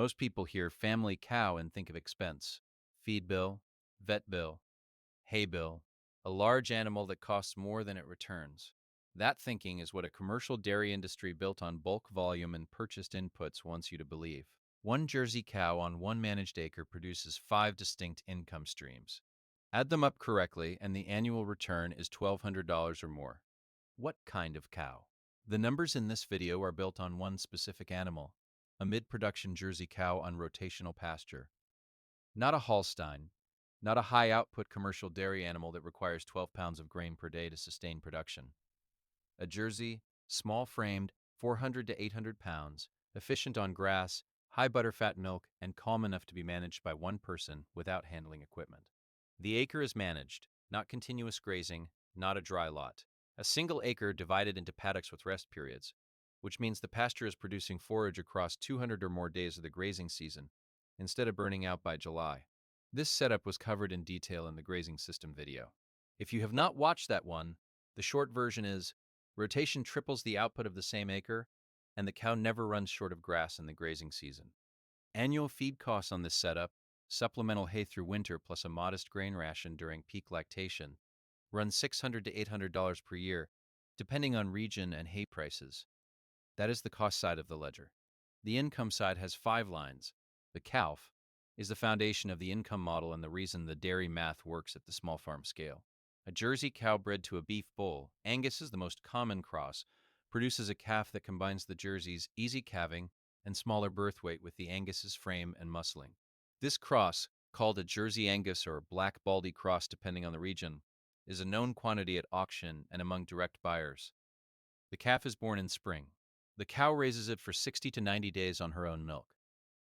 Most people hear family cow and think of expense: feed bill, vet bill, hay bill, a large animal that costs more than it returns. That thinking is what a commercial dairy industry built on bulk volume and purchased inputs wants you to believe. One Jersey cow on one managed acre produces 5 distinct income streams. Add them up correctly, and the annual return is $1,200 or more. What kind of cow? The numbers in this video are built on one specific animal, a mid-production Jersey cow on rotational pasture. Not a Holstein, not a high-output commercial dairy animal that requires 12 pounds of grain per day to sustain production. A Jersey, small-framed, 400 to 800 pounds, efficient on grass, high butterfat milk, and calm enough to be managed by one person without handling equipment. The acre is managed, not continuous grazing, not a dry lot. A single acre divided into paddocks with rest periods, which means the pasture is producing forage across 200 or more days of the grazing season, instead of burning out by July. This setup was covered in detail in the grazing system video. If you have not watched that one, the short version is: rotation triples the output of the same acre, and the cow never runs short of grass in the grazing season. Annual feed costs on this setup, supplemental hay through winter plus a modest grain ration during peak lactation, run $600 to $800 per year, depending on region and hay prices. That is the cost side of the ledger. The income side has 5 lines. The calf is the foundation of the income model and the reason the dairy math works at the small farm scale. A Jersey cow bred to a beef bull, Angus is the most common cross, produces a calf that combines the Jersey's easy calving and smaller birth weight with the Angus's frame and muscling. This cross, called a Jersey Angus or Black Baldy cross depending on the region, is a known quantity at auction and among direct buyers. The calf is born in spring. The cow raises it for 60 to 90 days on her own milk.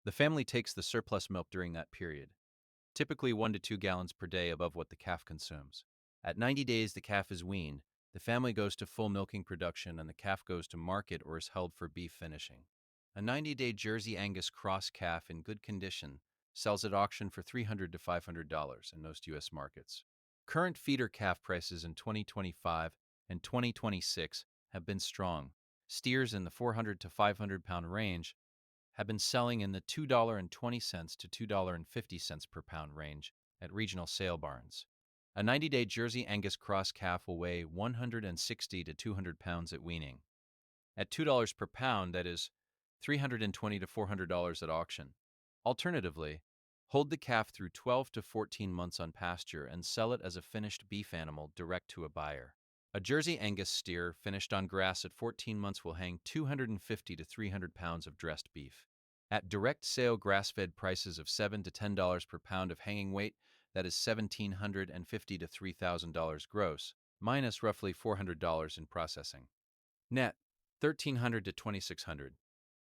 The family takes the surplus milk during that period, typically 1 to 2 gallons per day above what the calf consumes. At 90 days, the calf is weaned, the family goes to full milking production, and the calf goes to market or is held for beef finishing. A 90-day Jersey Angus cross calf in good condition sells at auction for $300 to $500 in most U.S. markets. Current feeder calf prices in 2025 and 2026 have been strong. Steers in the 400 to 500 pound range have been selling in the $2.20 to $2.50 per pound range at regional sale barns. A 90-day Jersey Angus cross calf will weigh 160 to 200 pounds at weaning. At $2 per pound, that is $320 to $400 at auction. Alternatively, hold the calf through 12 to 14 months on pasture and sell it as a finished beef animal direct to a buyer. A Jersey Angus steer finished on grass at 14 months will hang 250 to 300 pounds of dressed beef. At direct sale grass-fed prices of $7 to $10 per pound of hanging weight, that is $1,750 to $3,000 gross, minus roughly $400 in processing. Net, $1,300 to $2,600.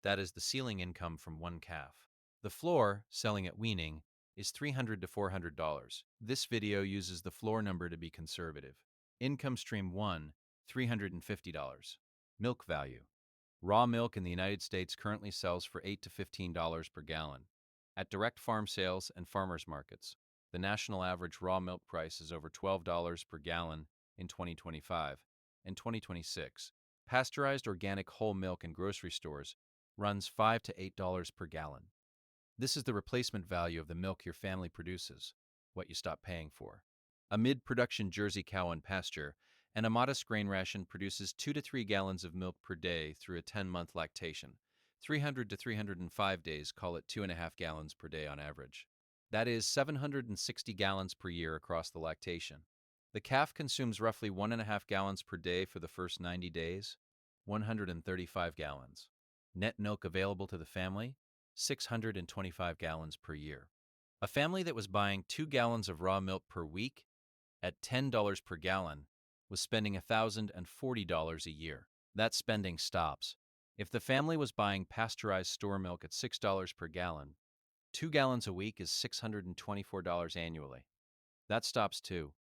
That is the ceiling income from one calf. The floor, selling at weaning, is $300 to $400. This video uses the floor number to be conservative. Income stream 1, $350. Milk value. Raw milk in the United States currently sells for $8 to $15 per gallon. At direct farm sales and farmers markets, the national average raw milk price is over $12 per gallon in 2025 and 2026. Pasteurized organic whole milk in grocery stores runs $5 to $8 per gallon. This is the replacement value of the milk your family produces, what you stop paying for. A mid-production Jersey cow on pasture and a modest grain ration produces 2 to 3 gallons of milk per day through a 10-month lactation. 300 to 305 days, call it 2.5 gallons per day on average. That is 760 gallons per year across the lactation. The calf consumes roughly 1.5 gallons per day for the first 90 days, 135 gallons. Net milk available to the family, 625 gallons per year. A family that was buying 2 gallons of raw milk per week at $10 per gallon was spending $1,040 a year. That spending stops. If the family was buying pasteurized store milk at $6 per gallon, 2 gallons a week is $624 annually. That stops too.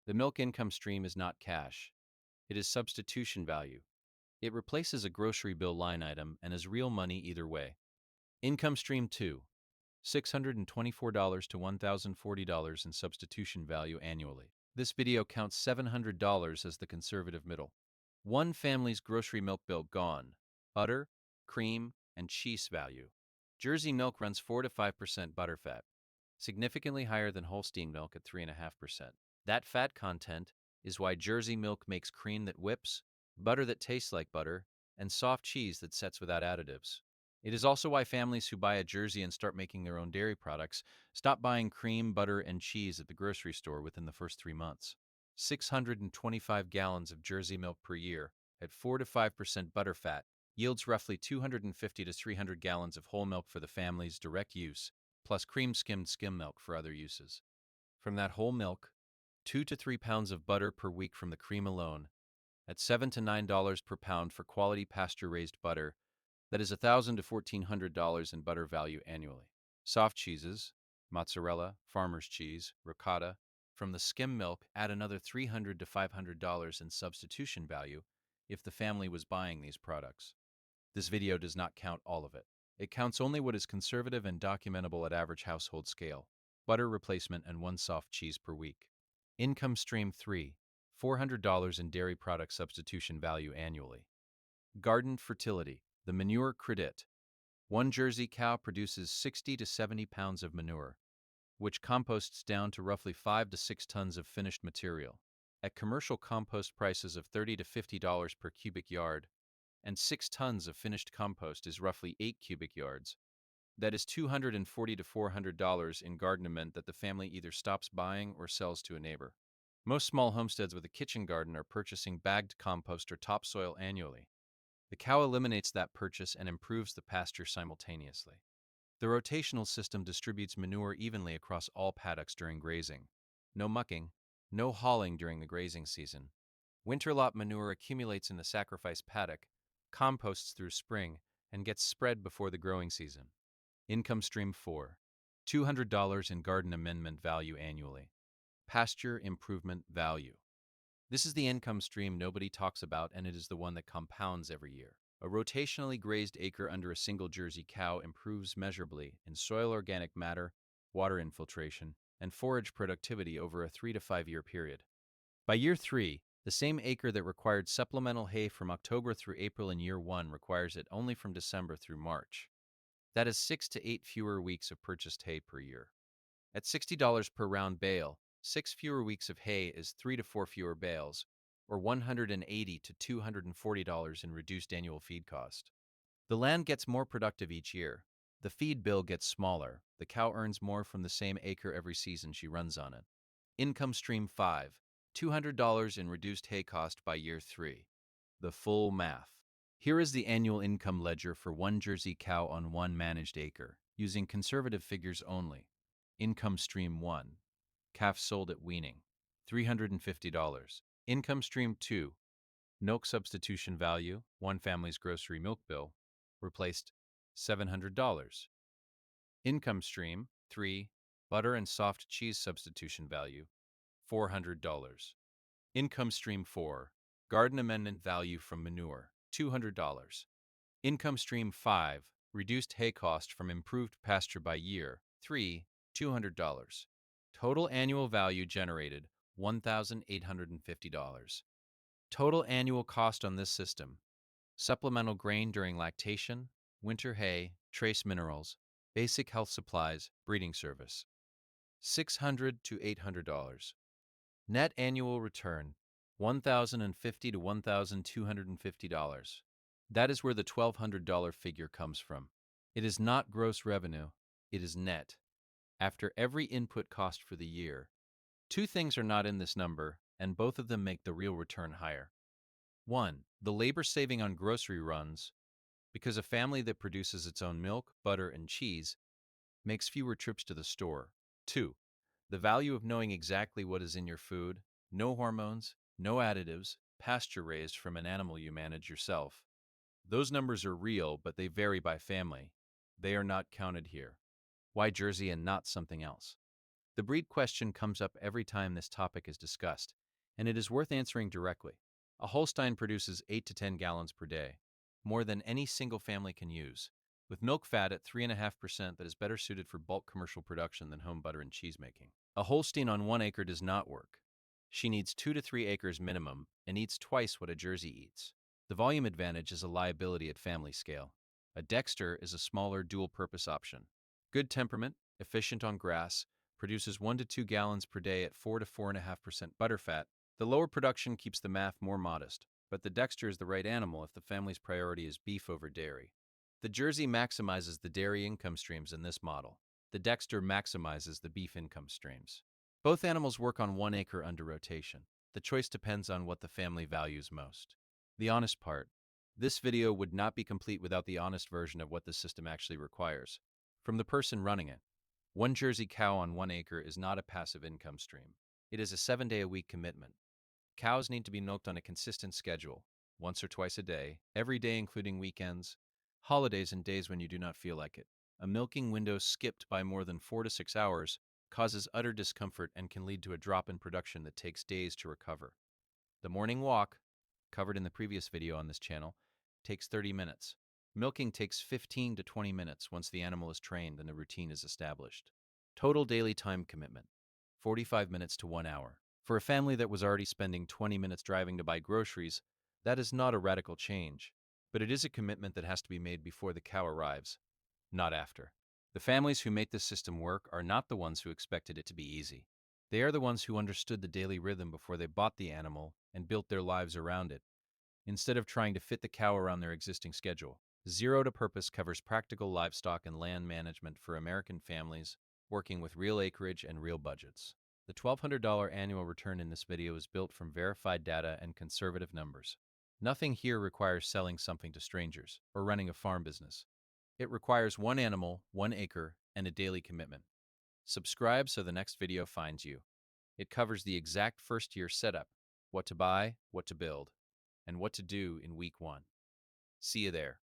The milk income stream is not cash. It is substitution value. It replaces a grocery bill line item and is real money either way. Income stream 2, $624 to $1,040 in substitution value annually. This video counts $700 as the conservative middle. One family's grocery milk bill gone. Butter, cream, and cheese value. Jersey milk runs 4 to 5% butterfat, significantly higher than Holstein milk at 3.5%. That fat content is why Jersey milk makes cream that whips, butter that tastes like butter, and soft cheese that sets without additives. It is also why families who buy a Jersey and start making their own dairy products stop buying cream, butter, and cheese at the grocery store within the first 3 months. 625 gallons of Jersey milk per year at 4 to 5% butterfat yields roughly 250 to 300 gallons of whole milk for the family's direct use, plus cream skimmed skim milk for other uses. From that whole milk, 2 to 3 pounds of butter per week from the cream alone, at $7 to $9 per pound for quality pasture-raised butter, that is $1,000 to $1,400 in butter value annually. Soft cheeses, mozzarella, farmer's cheese, ricotta, from the skim milk add another $300 to $500 in substitution value if the family was buying these products. This video does not count all of it. It counts only what is conservative and documentable at average household scale: butter replacement and one soft cheese per week. Income stream 3, $400 in dairy product substitution value annually. Garden fertility, the manure credit. One Jersey cow produces 60 to 70 pounds of manure, which composts down to roughly 5 to 6 tons of finished material. At commercial compost prices of $30 to $50 per cubic yard, and 6 tons of finished compost is roughly 8 cubic yards. That is $240 to $400 in gardeniment that the family either stops buying or sells to a neighbor. Most small homesteads with a kitchen garden are purchasing bagged compost or topsoil annually. The cow eliminates that purchase and improves the pasture simultaneously. The rotational system distributes manure evenly across all paddocks during grazing. No mucking, no hauling during the grazing season. Winter lot manure accumulates in the sacrifice paddock, composts through spring, and gets spread before the growing season. Income stream 4, $200 in garden amendment value annually. Pasture improvement value. This is the income stream nobody talks about, and it is the one that compounds every year. A rotationally grazed acre under a single Jersey cow improves measurably in soil organic matter, water infiltration, and forage productivity over a 3 to 5 year period. By year 3, the same acre that required supplemental hay from October through April in year 1 requires it only from December through March. That is 6 to 8 fewer weeks of purchased hay per year. At $60 per round bale, 6 fewer weeks of hay is 3 to 4 fewer bales, or $180 to $240 in reduced annual feed cost. The land gets more productive each year. The feed bill gets smaller. The cow earns more from the same acre every season she runs on it. Income stream 5, $200 in reduced hay cost by year 3. The full math. Here is the annual income ledger for one Jersey cow on one managed acre, using conservative figures only. Income stream 1, calf sold at weaning, $350. Income stream 2, milk substitution value, one family's grocery milk bill, replaced $700. Income stream 3, butter and soft cheese substitution value, $400. Income stream 4, garden amendment value from manure, $200. Income stream 5, reduced hay cost from improved pasture by year, 3, $200. Total annual value generated, $1,850. Total annual cost on this system: supplemental grain during lactation, winter hay, trace minerals, basic health supplies, breeding service, $600 to $800. Net annual return, $1,050 to $1,250. That is where the $1,200 figure comes from. It is not gross revenue, it is net, after every input cost for the year. Two things are not in this number, and both of them make the real return higher. 1. The labor saving on grocery runs, because a family that produces its own milk, butter, and cheese makes fewer trips to the store. 2. The value of knowing exactly what is in your food: no hormones, no additives, pasture raised from an animal you manage yourself. Those numbers are real, but they vary by family. They are not counted here. Why Jersey and not something else? The breed question comes up every time this topic is discussed, and it is worth answering directly. A Holstein produces 8 to 10 gallons per day, more than any single family can use, with milk fat at 3.5% that is better suited for bulk commercial production than home butter and cheese making. A Holstein on 1 acre does not work. She needs 2 to 3 acres minimum and eats twice what a Jersey eats. The volume advantage is a liability at family scale. A Dexter is a smaller dual-purpose option. Good temperament, efficient on grass, produces 1 to 2 gallons per day at 4 to 4.5% butterfat. The lower production keeps the math more modest, but the Dexter is the right animal if the family's priority is beef over dairy. The Jersey maximizes the dairy income streams in this model. The Dexter maximizes the beef income streams. Both animals work on 1 acre under rotation. The choice depends on what the family values most. The honest part. This video would not be complete without the honest version of what the system actually requires. From the person running it. One Jersey cow on 1 acre is not a passive income stream. It is a 7-day-a-week commitment. Cows need to be milked on a consistent schedule, once or twice a day, every day including weekends, holidays, and days when you do not feel like it. A milking window skipped by more than 4 to 6 hours causes utter discomfort and can lead to a drop in production that takes days to recover. The morning walk, covered in the previous video on this channel, takes 30 minutes. Milking takes 15 to 20 minutes once the animal is trained and the routine is established. Total daily time commitment, 45 minutes to 1 hour. For a family that was already spending 20 minutes driving to buy groceries, that is not a radical change, but it is a commitment that has to be made before the cow arrives, not after. The families who make this system work are not the ones who expected it to be easy. They are the ones who understood the daily rhythm before they bought the animal and built their lives around it, instead of trying to fit the cow around their existing schedule. Zero to Purpose covers practical livestock and land management for American families working with real acreage and real budgets. The $1,200 annual return in this video is built from verified data and conservative numbers. Nothing here requires selling something to strangers or running a farm business. It requires 1 animal, 1 acre, and a daily commitment. Subscribe so the next video finds you. It covers the exact first-year setup, what to buy, what to build, and what to do in week 1. See you there.